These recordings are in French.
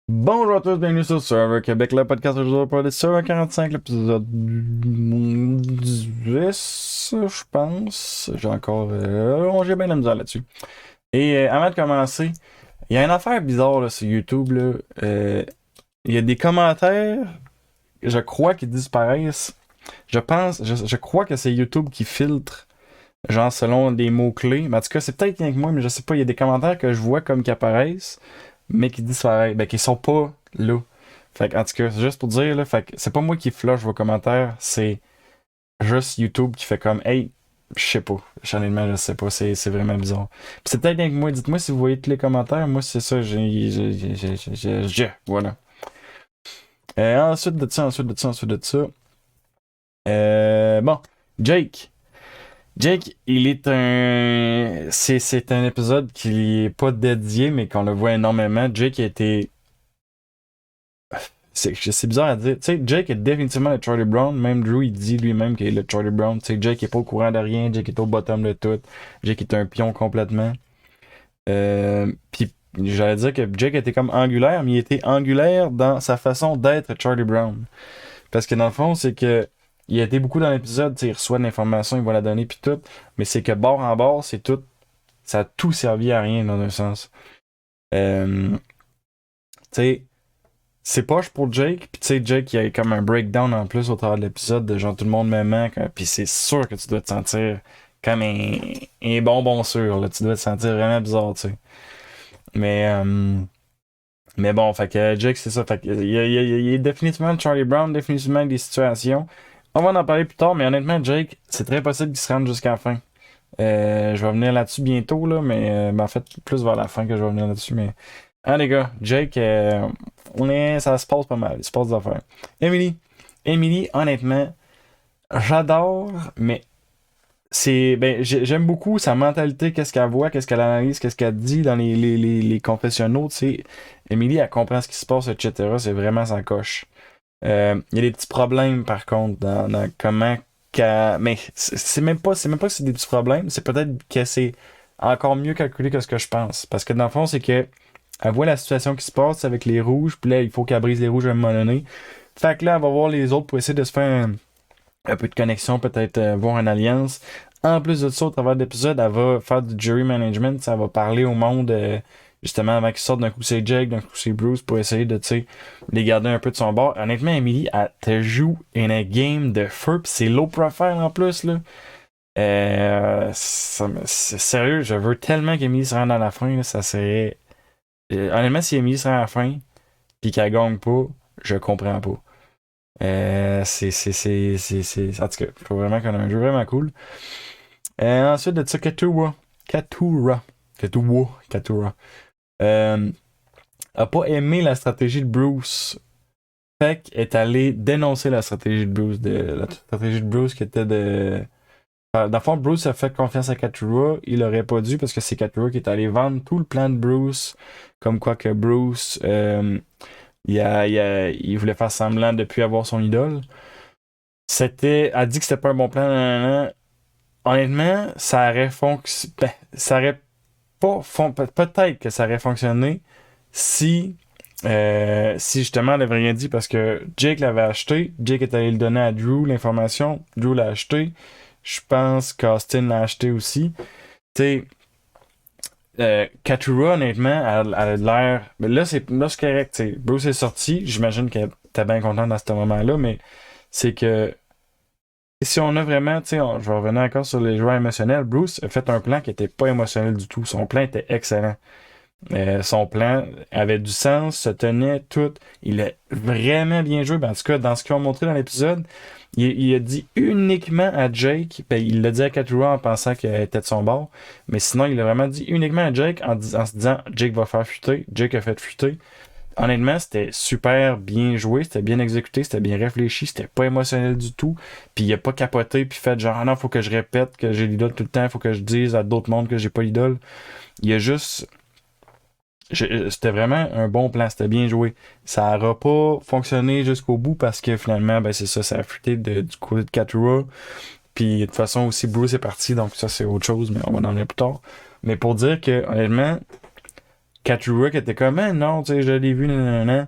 Bonjour à tous, bienvenue sur Server Québec, le podcast aujourd'hui pour le Server 45, l'épisode 10, je pense. J'ai bien la misère là-dessus. Et avant de commencer, il y a une affaire bizarre là, sur YouTube. Là. Il y a des commentaires, je crois, qui disparaissent. Je crois que c'est YouTube qui filtre, genre selon des mots-clés. Mais en tout cas, c'est peut-être rien que moi, mais je sais pas, il y a des commentaires que je vois comme qui apparaissent mais qui disparaissent, ben qui sont pas là. Fait que, en tout cas, c'est juste pour dire, là, fait que c'est pas moi qui flush vos commentaires, c'est juste YouTube qui fait comme, hey, je sais pas, honnêtement, je sais pas, c'est vraiment bizarre. Puis c'est peut-être rien que moi, dites-moi si vous voyez tous les commentaires, moi c'est ça, voilà. Ensuite de ça, bon, Jake. Jake, il est un. C'est un épisode qui est pas dédié, mais qu'on le voit énormément. Jake a été c'est bizarre à dire. Tu sais, Jake est définitivement le Charlie Brown. Même Drew, il dit lui-même qu'il est le Charlie Brown. Tu sais, Jake est pas au courant de rien. Jake est au bottom de tout. Jake est un pion complètement. Puis, j'allais dire que Jake était comme angulaire, mais il était angulaire dans sa façon d'être Charlie Brown. Parce que dans le fond, c'est que il a été beaucoup dans l'épisode, tu sais, il reçoit de l'information, il va la donner, puis tout. Mais c'est que bord en bord, c'est tout. Ça a tout servi à rien, dans un sens. Tu sais, c'est poche pour Jake, puis tu sais, Jake, il y a comme un breakdown en plus au travers de l'épisode de genre tout le monde me manque, puis c'est sûr que tu dois te sentir comme un bonbon sûr, là. Tu dois te sentir vraiment bizarre, tu sais. Mais, euh, mais bon, fait que Jake, c'est ça. Fait que il y a définitivement Charlie Brown, définitivement des situations. On va en parler plus tard, mais honnêtement, Jake, c'est très possible qu'il se rende jusqu'à la fin. Je vais revenir là-dessus bientôt, là, mais en fait, plus vers la fin que je vais revenir là-dessus, mais. Ah les gars, Jake, ça se passe pas mal, il se passe des affaires. Emily, Emily, honnêtement, j'adore, mais j'aime beaucoup sa mentalité, qu'est-ce qu'elle voit, qu'est-ce qu'elle analyse, qu'est-ce qu'elle dit dans les confessionnaux, tu sais. Emily, elle comprend ce qui se passe, etc. C'est vraiment sa coche. Il y a des petits problèmes, par contre, dans comment mais c'est même pas que c'est des petits problèmes, c'est peut-être que c'est encore mieux calculé que ce que je pense. Parce que dans le fond, c'est que elle voit la situation qui se passe avec les rouges, puis là, il faut qu'elle brise les rouges à un moment donné. Fait que là, elle va voir les autres pour essayer de se faire un peu de connexion, peut-être voir une alliance. En plus de ça, au travers de l'épisode, elle va faire du jury management, ça va parler au monde, justement, avant qu'ils sortent d'un coup c'est Jake, d'un coup c'est Bruce, pour essayer de, tu sais, les garder un peu de son bord. Honnêtement, Emily, elle te joue une game de feu, pis c'est low profile en plus, là. C'est sérieux, je veux tellement qu'Emily se rende à la fin, là, ça serait honnêtement, si Emily sera à la fin, puis qu'elle gagne pas, je comprends pas. En tout cas, je trouve vraiment qu'on a un jeu vraiment cool. Ensuite de ça, Katura. Euh, a pas aimé la stratégie de Bruce. Peck est allé dénoncer la stratégie de Bruce. La stratégie de Bruce qui était de. Dans le fond, Bruce a fait confiance à Katura. Il aurait pas dû parce que c'est Katura qui est allé vendre tout le plan de Bruce. Comme quoi que Bruce, il voulait faire semblant de plus avoir son idole. A dit que c'était pas un bon plan. Nan. Honnêtement, ça aurait fonctionné. Ça aurait pas peut-être que ça aurait fonctionné si si justement elle avait rien dit parce que Jake l'avait acheté, Jake est allé le donner à Drew l'information, Drew l'a acheté, je pense qu'Austin l'a acheté aussi. Tu sais, Katura, honnêtement, elle a l'air. Mais là, c'est correct. T'sais. Bruce est sorti. J'imagine qu'elle était bien contente dans ce moment-là, mais c'est que si on a vraiment, je vais revenir encore sur les joueurs émotionnels. Bruce a fait un plan qui était pas émotionnel du tout. Son plan était excellent. Son plan avait du sens, se tenait tout. Il a vraiment bien joué. Ben, en tout cas, dans ce qu'ils ont montré dans l'épisode, il a dit uniquement à Jake, ben, il l'a dit à Katura en pensant qu'elle était de son bord, mais sinon, il a vraiment dit uniquement à Jake en se disant Jake va faire fuiter. Jake a fait fuiter. Honnêtement, c'était super bien joué, c'était bien exécuté, c'était bien réfléchi, c'était pas émotionnel du tout. Puis il a pas capoté puis fait genre ah non, faut que je répète que j'ai l'idole tout le temps, faut que je dise à d'autres mondes que j'ai pas l'idole. Il a juste c'était vraiment un bon plan, c'était bien joué. Ça n'aura pas fonctionné jusqu'au bout parce que finalement, ben c'est ça, ça a fuité du côté de Katura. Puis de toute façon aussi Bruce est parti, donc ça c'est autre chose, mais on va en revenir plus tard. Mais pour dire que honnêtement, Katurah qui était comme, ah, non, tu sais, je l'ai vu, nanana.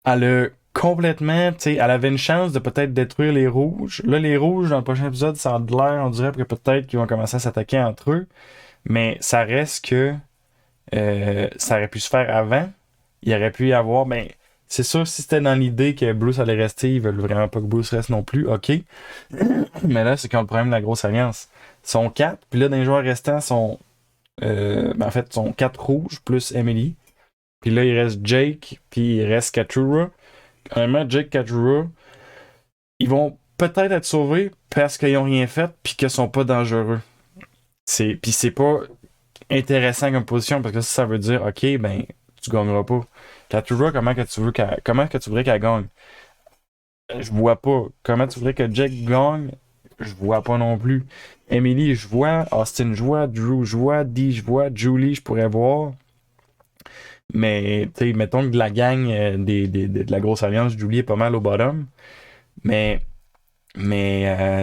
Elle a complètement, tu sais, elle avait une chance de peut-être détruire les rouges. Là, les rouges, dans le prochain épisode, ça a de l'air, on dirait que peut-être qu'ils vont commencer à s'attaquer entre eux. Mais ça reste que ça aurait pu se faire avant. Il aurait pu y avoir, ben, c'est sûr, si c'était dans l'idée que Bruce allait rester, ils veulent vraiment pas que Bruce reste non plus, ok. Mais là, c'est qu'ils ont le problème de la grosse alliance. Ils sont quatre, puis là, dans les joueurs restants, sont, ben, en fait, sont quatre rouges plus Emily. Puis là, il reste Jake, puis il reste Katurah. Honnêtement, Jake, Katurah, ils vont peut-être être sauvés parce qu'ils ont rien fait, puis qu'ils sont pas dangereux. Puis c'est pas intéressant comme position parce que ça veut dire ok ben tu gagneras pas. Katurah, comment que tu voudrais qu'elle gagne? Je vois pas. Comment tu voudrais que Jack gagne? Je vois pas non plus. Emily, je vois. Austin, je vois. Drew, je vois. Dee, je vois. Julie, je pourrais voir. Mais, tu sais, mettons que de la gang de la grosse alliance, Julie est pas mal au bottom. Mais,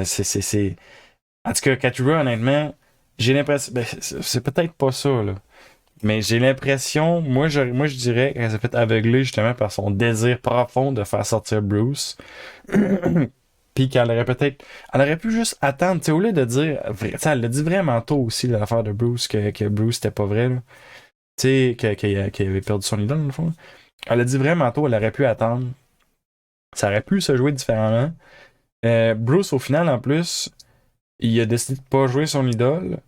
c'est. En tout cas, Katurah, honnêtement, j'ai l'impression. Ben, c'est peut-être pas ça, là. Mais j'ai l'impression, moi je dirais qu'elle s'est fait aveugler justement par son désir profond de faire sortir Bruce. Puis qu'elle aurait peut-être. Elle aurait pu juste attendre, tu sais, au lieu de dire. Tu sais, elle l'a dit vraiment tôt aussi, l'affaire de Bruce, que Bruce c'était pas vrai, là. Tu sais, qu'il avait perdu son idole, dans le fond. Elle a dit vraiment tôt, elle aurait pu attendre. Ça aurait pu se jouer différemment. Bruce, au final, en plus, il a décidé de pas jouer son idole.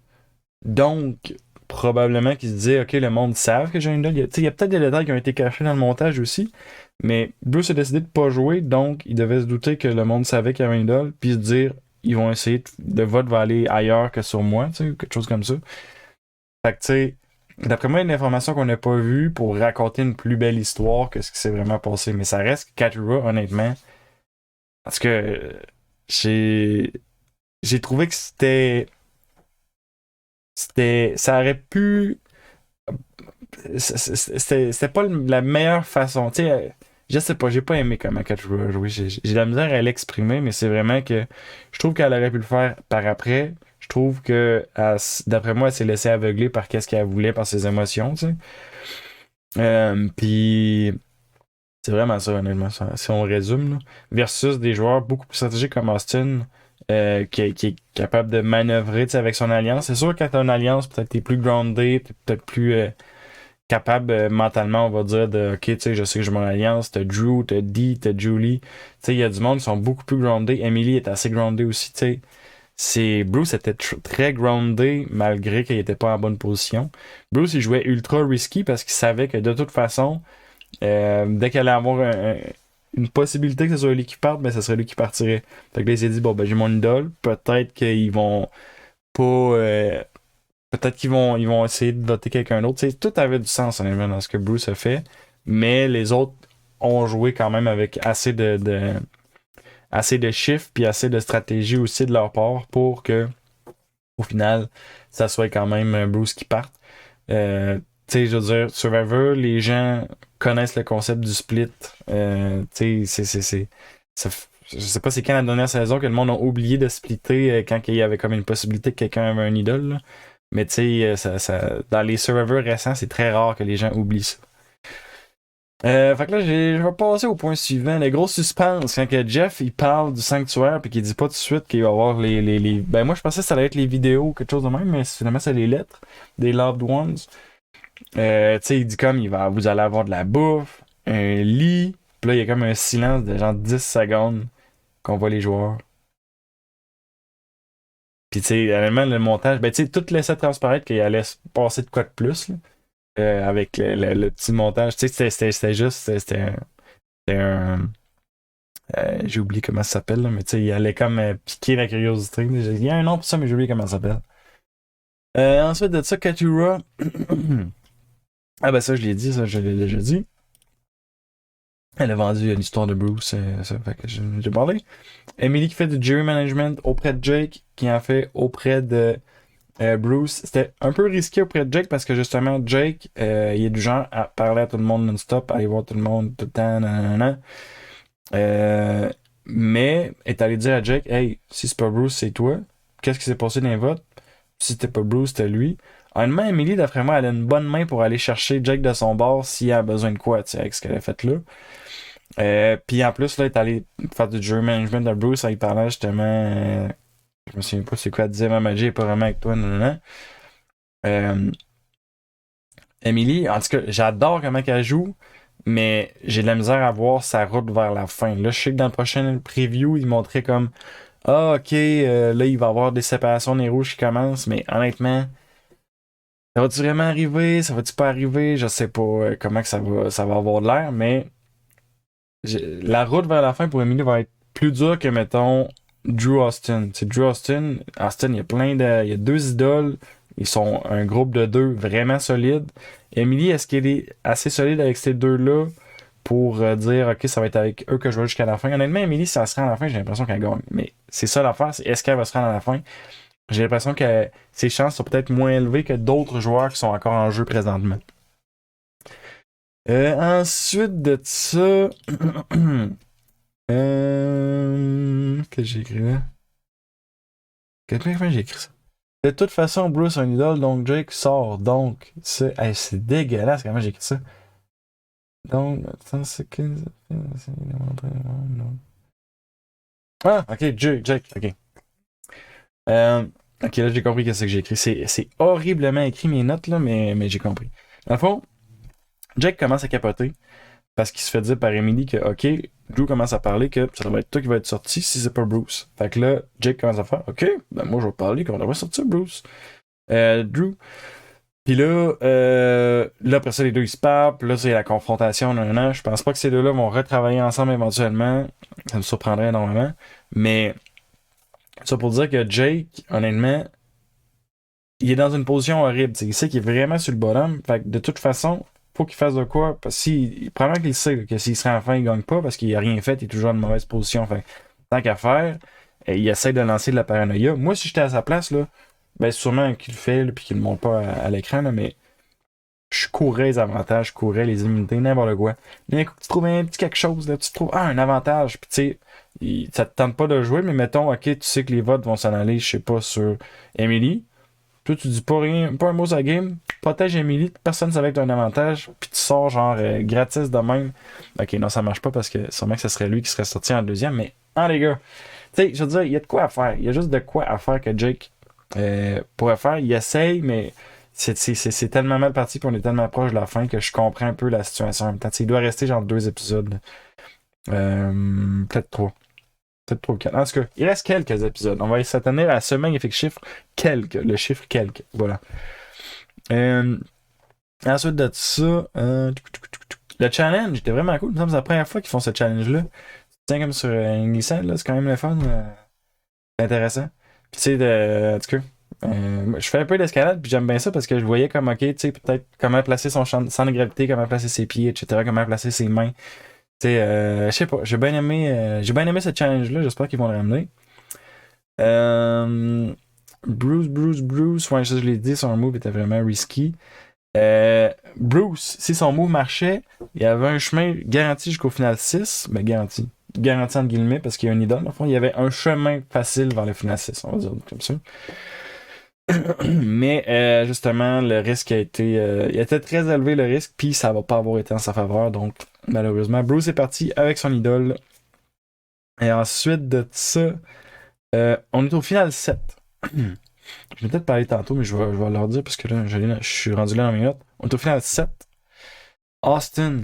Donc, probablement qu'ils se disaient, OK, le monde savent que j'ai une idole. Il y a peut-être des détails qui ont été cachés dans le montage aussi, mais Bruce a décidé de pas jouer, donc il devait se douter que le monde savait qu'il y avait une idole, puis se dire, ils vont essayer de vote va aller ailleurs que sur moi, tu sais, quelque chose comme ça. Fait que, tu sais, d'après moi, il y a une information qu'on n'a pas vue pour raconter une plus belle histoire que ce qui s'est vraiment passé. Mais ça reste que Katurah, honnêtement, parce que j'ai j'ai trouvé que ça aurait pu c'était pas la meilleure façon. Tu sais, je sais pas, j'ai pas aimé comment Katurah a joué. J'ai de la misère à l'exprimer, mais c'est vraiment que je trouve qu'elle aurait pu le faire par après. Je trouve que, d'après moi, elle s'est laissée aveugler par qu'est-ce qu'elle voulait, par ses émotions, tu sais. Puis, c'est vraiment ça, honnêtement, si on résume, là. Versus des joueurs beaucoup plus stratégiques comme Austin, qui est capable de manœuvrer, tu sais, avec son alliance. C'est sûr que quand t'as une alliance, peut-être t'es plus groundé, t'es peut-être plus capable mentalement, on va dire, de OK, tu sais, je sais que j'ai mon alliance, t'as Drew, t'as Dee, t'as Julie. Tu sais, il y a du monde qui sont beaucoup plus groundés. Emily est assez groundée aussi, tu sais. Bruce était très groundé malgré qu'il était pas en bonne position. Bruce, il jouait ultra risky parce qu'il savait que de toute façon, dès qu'il allait avoir une possibilité que ce soit lui qui parte, ben, ce serait lui qui partirait. Fait que là, il s'est dit, bon, ben, j'ai mon idole. Peut-être qu'ils vont pas. Peut-être ils vont essayer de voter quelqu'un d'autre. Tu sais, tout avait du sens, honnêtement, dans ce que Bruce a fait. Mais les autres ont joué quand même avec assez de chiffres puis assez de stratégie aussi de leur part pour que, au final, ça soit quand même Bruce qui parte. Tu sais, je veux dire, Survivor, les gens connaissent le concept du split. Tu sais, je sais pas c'est quand la dernière saison que le monde a oublié de splitter quand il y avait comme une possibilité que quelqu'un avait un idole, là. Mais tu sais, dans les Survivors récents, c'est très rare que les gens oublient ça. Fait que là, je vais passer au point suivant. Le gros suspense, quand que Jeff il parle du sanctuaire puis qu'il dit pas tout de suite qu'il va avoir les. Ben moi je pensais que ça allait être les vidéos ou quelque chose de même, mais finalement c'est les lettres des Loved Ones. Tu sais, il dit comme vous allez avoir de la bouffe, un lit, puis là il y a comme un silence de genre 10 secondes qu'on voit les joueurs. Puis tu sais, honnêtement, le montage, ben tu sais, tout laissait transparaître qu'il allait se passer de quoi de plus, là, avec le petit montage. Tu sais, c'était juste, c'était un j'ai oublié comment ça s'appelle, là, mais tu sais, il allait comme piquer la curiosité. Il y a un nom pour ça, mais j'ai oublié comment ça s'appelle. Ensuite de ça, Katura. Ah ben ça, je l'ai dit, ça, je l'ai déjà dit. Elle a vendu l'histoire de Bruce, ça fait que j'ai parlé. Emily qui fait du jury management auprès de Jake, qui en fait auprès de Bruce. C'était un peu risqué auprès de Jake parce que justement, Jake, il est du genre à parler à tout le monde non-stop, à aller voir tout le monde tout le temps, nanana. Euh, mais est allé dire à Jake, hey, si c'est pas Bruce, c'est toi. Qu'est-ce qui s'est passé dans les votes? Si c'était pas Bruce, c'était lui. honnêtement, Emily, d'après moi, elle a une bonne main pour aller chercher Jake de son bord s'il a besoin de quoi, tu sais, avec ce qu'elle a fait là. Puis en plus, là, elle est allée faire du jury management de Bruce en lui parlant justement. Je me souviens pas c'est quoi, elle disait, ma magie est pas vraiment avec toi, non, non, non. Euh, Emily, en tout cas, j'adore comment elle joue, mais j'ai de la misère à voir sa route vers la fin. Là, je sais que dans le prochain preview, il montrait comme ah, ok, là, il va y avoir des séparations des rouges qui commencent, mais honnêtement, ça va-tu vraiment arriver? Ça va-tu pas arriver? Je sais pas comment que ça va avoir de l'air, mais la route vers la fin pour Emily va être plus dure que, mettons, Drew Austin. C'est Drew Austin, il y a il y a deux idoles. Ils sont un groupe de deux vraiment solides. Emily, est-ce qu'elle est assez solide avec ces deux-là pour dire, OK, ça va être avec eux que je vais jusqu'à la fin? Honnêtement, Emily, si elle se rend à la fin, j'ai l'impression qu'elle gagne. Mais c'est ça l'affaire, c'est est-ce qu'elle va se rendre à la fin? J'ai l'impression que ses chances sont peut-être moins élevées que d'autres joueurs qui sont encore en jeu présentement. Ensuite de ça, que j'ai écrit là? Comment j'ai écrit ça? De toute façon, Bruce a une idole, donc Jake sort. Donc, c'est dégueulasse comment j'ai écrit ça. Donc, attends, c'est 15. Ah, ok, Jake, ok. Euh, ok, là, j'ai compris ce que j'ai écrit. C'est horriblement écrit mes notes, là, mais j'ai compris. Dans le fond, Jake commence à capoter parce qu'il se fait dire par Emily que, ok, Drew commence à parler que ça devrait être toi qui va être sorti si c'est pas Bruce. Fait que là, Jake commence à faire, ok, ben moi je vais parler qu'on devrait sortir Bruce. Drew. Puis là, après ça, les deux ils se parlent, puis là, c'est la confrontation. Nan, nan, nan. Je pense pas que ces deux-là vont retravailler ensemble éventuellement. Ça me surprendrait énormément. Mais ça pour dire que Jake, honnêtement, il est dans une position horrible. T'sais. Il sait qu'il est vraiment sur le bottom. Fait que de toute façon, faut qu'il fasse de quoi. Parce que probablement qu'il sait là, que s'il serait enfin, il gagne pas parce qu'il a rien fait, il est toujours en mauvaise position. Fait que, tant qu'à faire, il essaie de lancer de la paranoïa. Moi, si j'étais à sa place, là, ben sûrement qu'il le fait, là, puis qu'il le montre pas à l'écran, là, mais je courais les avantages, je courais les immunités, n'importe quoi. D'un coup, tu trouves un petit quelque chose, là, tu trouves un avantage, puis tu sais, ça te tente pas de jouer, mais mettons, ok, tu sais que les votes vont s'en aller, je sais pas, sur Emily. Toi, tu dis pas rien, pas un mot sur la game, protège Emily, personne ne savait que t'as un avantage, puis tu sors genre gratis de même. Ok, non, ça marche pas parce que sûrement que ce serait lui qui serait sorti en deuxième, mais les gars, tu sais, je veux dire, il y a de quoi à faire. Il y a juste de quoi à faire que Jake pourrait faire. Il essaye, mais c'est tellement mal parti, puis on est tellement proche de la fin que je comprends un peu la situation en même temps. T'sais, il doit rester genre 2 épisodes. Peut-être 3. Peut-être 3 ou 4. En tout cas, il reste quelques épisodes. On va s'atteindre à ce magnifique chiffre. Quelques. Le chiffre quelques. Voilà. Ensuite de ça, le challenge était vraiment cool. C'est la première fois qu'ils font ce challenge-là. C'est comme sur une glissade, là. C'est quand même le fun. C'est intéressant. Puis tu sais, en tout cas, je fais un peu d'escalade, puis j'aime bien ça parce que je voyais comme, ok, tu sais, peut-être comment placer son centre de gravité, comment placer ses pieds, etc., comment placer ses mains. Tu sais, je sais pas, j'ai bien aimé ce challenge-là, j'espère qu'ils vont le ramener. Bruce, ouais, ça je l'ai dit, son move était vraiment risky. Bruce, si son move marchait, il y avait un chemin garanti jusqu'au final 6, mais garanti. Garanti entre guillemets, parce qu'il y a une idole, au fond, il y avait un chemin facile vers le final 6, on va dire comme ça. Mais justement, le risque il était très élevé le risque, puis ça va pas avoir été en sa faveur, donc malheureusement, Bruce est parti avec son idole. Et ensuite de ça, on est au final 7. Je vais peut-être parler tantôt, mais je vais leur dire parce que là, je suis rendu là dans mes notes. On est au final 7. Austin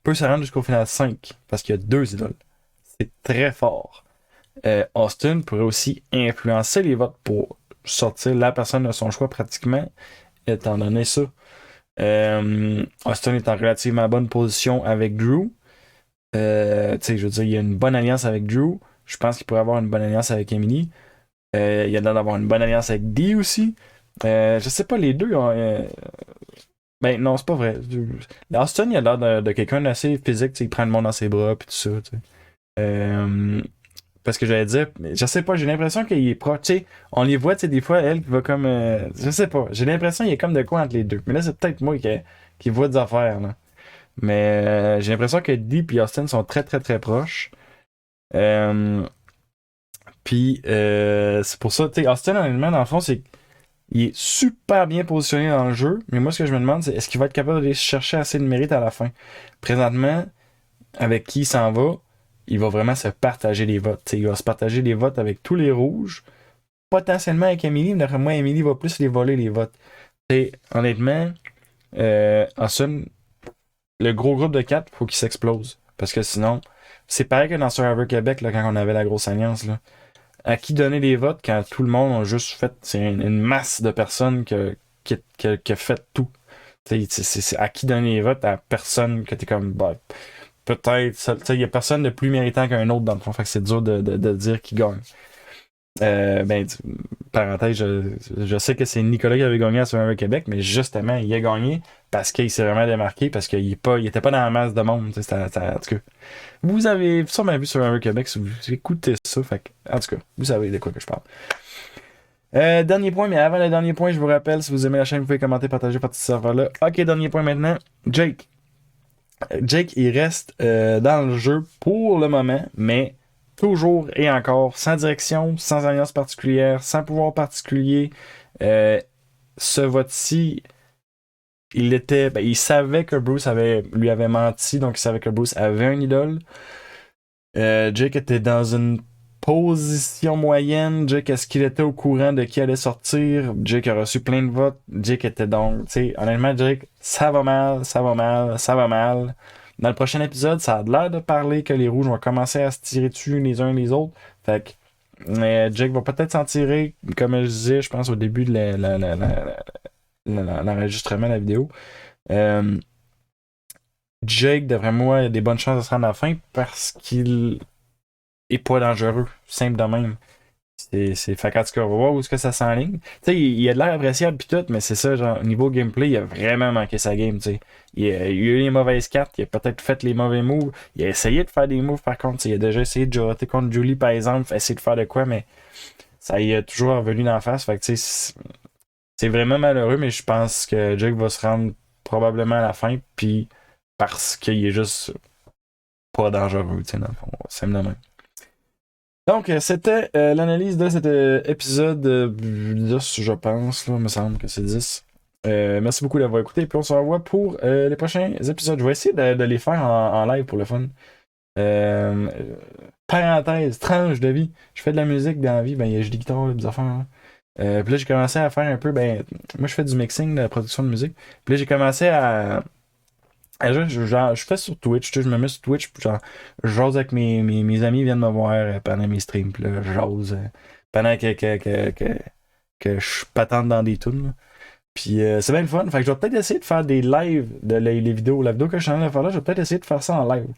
peut se rendre jusqu'au final 5 parce qu'il y a 2 idoles. C'est très fort. Austin pourrait aussi influencer les votes pour sortir la personne de son choix pratiquement, étant donné ça. Austin est en relativement bonne position avec Drew. Tu sais, je veux dire, il y a une bonne alliance avec Drew. Je pense qu'il pourrait avoir une bonne alliance avec Emily. Il y a l'air d'avoir une bonne alliance avec Dee aussi. Je sais pas, les deux ont, ben non, c'est pas vrai. Austin, il a l'air de quelqu'un d'assez physique. Il prend le monde dans ses bras puis tout ça. Parce que j'allais dire, je sais pas, j'ai l'impression qu'il est proche. Tu sais, on les voit, tu sais, des fois, elle qui va comme. Je sais pas, j'ai l'impression qu'il y a comme de quoi entre les deux. Mais là, c'est peut-être moi qui vois des affaires. Là. Mais j'ai l'impression que Dee et Austin sont très, très, très proches. Puis c'est pour ça, tu sais, Austin, honnêtement, dans le fond, c'est Il est super bien positionné dans le jeu, mais moi, ce que je me demande, c'est est-ce qu'il va être capable d'aller chercher assez de mérite à la fin? Présentement, avec qui il s'en va, il va vraiment se partager les votes. T'sais, il va se partager les votes avec tous les rouges, potentiellement avec Emily, mais d'après moi, Emily va plus les voler, les votes. Honnêtement, en somme, le gros groupe de 4, faut qu'il s'explose. Parce que sinon, c'est pareil que dans Survivor Québec, là, quand on avait la grosse alliance, là. À qui donner les votes quand tout le monde a juste fait. C'est une masse de personnes qui a fait tout. C'est à qui donner les votes à personne que t'es comme. Bah, peut-être. Il y a personne de plus méritant qu'un autre dans le fond. Fait que c'est dur de dire qui gagne. Ben, parenthèse, je sais que c'est Nicolas qui avait gagné à Survivor Québec, mais justement, il a gagné parce qu'il s'est vraiment démarqué, parce qu'il était pas dans la masse de monde. En tout cas, vous avez sûrement vu Survivor Québec si vous écoutez ça. Fait que, en tout cas, vous savez de quoi que je parle. Dernier point, mais avant le dernier point, je vous rappelle, si vous aimez la chaîne, vous pouvez commenter, partager, participer à ce serveur-là. Ok, dernier point maintenant. Jake. Jake, il reste dans le jeu pour le moment, mais toujours et encore sans direction, sans alliance particulière, sans pouvoir particulier. Ce vote-ci, il savait que Bruce lui avait menti, donc il savait que Bruce avait un idole. Jake était dans une position moyenne. Jake, est-ce qu'il était au courant de qui allait sortir? Jake a reçu plein de votes. Jake était donc, tu sais, honnêtement, Jake, ça va mal, ça va mal, ça va mal. Dans le prochain épisode, ça a l'air de parler que les rouges vont commencer à se tirer dessus les uns les autres. Fait que, Jake va peut-être s'en tirer, comme je disais, je pense, au début de l'enregistrement de la vidéo. Jake, d'après moi, il a des bonnes chances de se rendre à la fin parce qu'il est pas dangereux, simple de même. Fait qu'en tout cas, on va voir où est-ce que ça s'enligne. Tu sais, il a de l'air appréciable pis tout, mais c'est ça, genre, niveau gameplay, il a vraiment manqué sa game, tu sais. Il a eu les mauvaises cartes, il a peut-être fait les mauvais moves, il a essayé de faire des moves par contre, il a déjà essayé de jouer contre Julie par exemple, essayer de faire de quoi, mais ça y est toujours revenu d'en face, fait que tu sais, c'est vraiment malheureux, mais je pense que Jake va se rendre probablement à la fin, puis parce qu'il est juste pas dangereux, tu sais, dans le fond, c'est le même. Donc, c'était l'analyse de cet épisode 10, je pense. Là, il me semble que c'est 10. Merci beaucoup d'avoir écouté. Puis on se revoit pour les prochains épisodes. Je vais essayer de les faire en live pour le fun. Euh, Parenthèse, tranche de vie. Je fais de la musique dans la vie. Ben, j'ai des guitares, des affaires. Hein. Puis là, j'ai commencé à faire un peu. Ben, moi, je fais du mixing, de la production de musique. Puis là, j'ai commencé à je fais sur Twitch, tu sais, je me mets sur Twitch, puis genre, je jase avec mes amis, ils viennent me voir pendant mes streams, puis là, je jase pendant que je patente dans des tunes. Là. Puis c'est bien le fun. Fait que je vais peut-être essayer de faire des lives de les vidéos. La vidéo que je suis en train de faire là, je vais peut-être essayer de faire ça en live.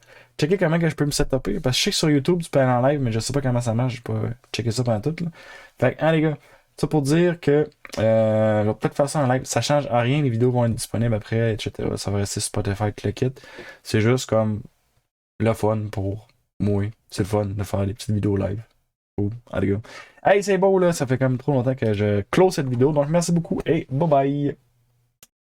Checker comment que je peux me setuper. Parce que je sais que sur YouTube, tu peux aller en live, mais je sais pas comment ça marche. J'ai pas checké ça pendant tout. Là. Fait que, hein, les gars, ça pour dire que je vais peut-être faire ça en live. Ça change à rien, les vidéos vont être disponibles après, etc. Ça va rester sur Spotify, le kit. C'est juste comme le fun pour moi. C'est le fun de faire des petites vidéos live. Cool. Allez, gars. Hey, c'est beau là, ça fait quand même trop longtemps que je close cette vidéo. Donc merci beaucoup et bye bye.